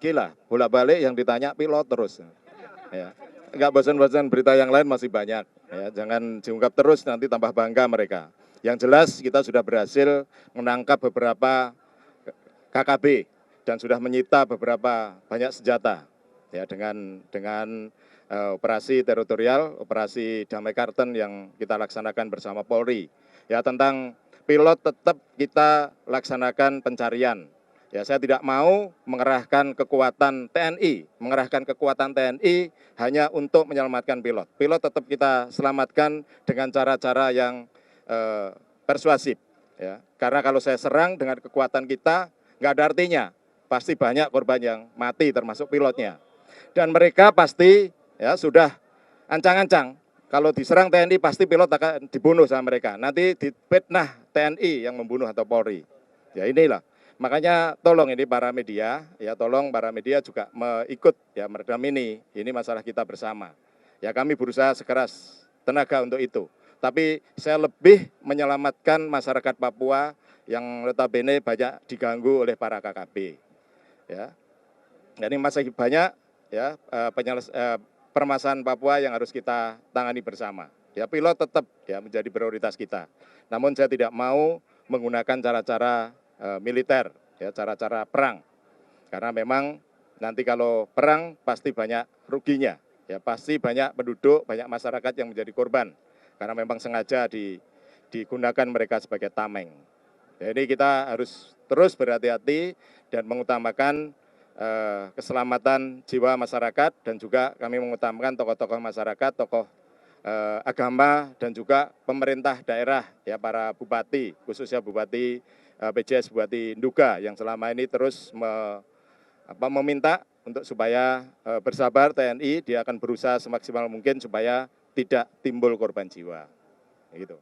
lagi lah, bolak-balik yang ditanya pilot terus. Ya. Nggak bosan-bosan, berita yang lain masih banyak. Ya. Jangan diungkap terus, nanti tambah bangga mereka. Yang jelas kita sudah berhasil menangkap beberapa KKB dan sudah menyita beberapa banyak senjata. Ya, dengan operasi teritorial, operasi Damai Karten yang kita laksanakan bersama Polri. Ya, tentang pilot tetap kita laksanakan pencarian. Ya, saya tidak mau mengerahkan kekuatan TNI, hanya untuk menyelamatkan pilot. Pilot tetap kita selamatkan dengan cara-cara yang persuasif. Ya, karena kalau saya serang dengan kekuatan kita, nggak ada artinya. Pasti banyak korban yang mati, termasuk pilotnya. Dan mereka pasti ya sudah ancang-ancang. Kalau diserang TNI pasti pilot akan dibunuh sama mereka. Nanti difitnah TNI yang membunuh atau Polri. Ya inilah. Makanya tolong ini para media, ya tolong para media juga ikut ya meredam ini. Ini masalah kita bersama. Ya kami berusaha sekeras tenaga untuk itu. Tapi saya lebih menyelamatkan masyarakat Papua yang notabene banyak diganggu oleh para KKB. Ya. Jadi masih banyak ya permasalahan Papua yang harus kita tangani bersama. Ya pilot tetap ya menjadi prioritas kita. Namun saya tidak mau menggunakan cara-cara militer, ya cara-cara perang. Karena memang nanti kalau perang pasti banyak ruginya, ya pasti banyak penduduk, banyak masyarakat yang menjadi korban. Karena memang sengaja digunakan mereka sebagai tameng. Jadi kita harus terus berhati-hati dan mengutamakan keselamatan jiwa masyarakat dan juga kami mengutamakan tokoh-tokoh masyarakat, tokoh agama dan juga pemerintah daerah ya para bupati, khususnya Bupati PJS Bupati Nduga yang selama ini terus meminta untuk supaya bersabar TNI, dia akan berusaha semaksimal mungkin supaya tidak timbul korban jiwa. Gitu.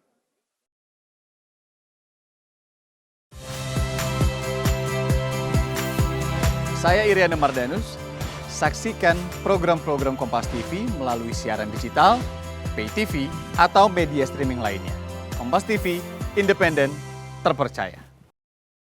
Saya Iriana Mardanus, saksikan program-program Kompas TV melalui siaran digital, pay TV, atau media streaming lainnya. Kompas TV, independen, terpercaya.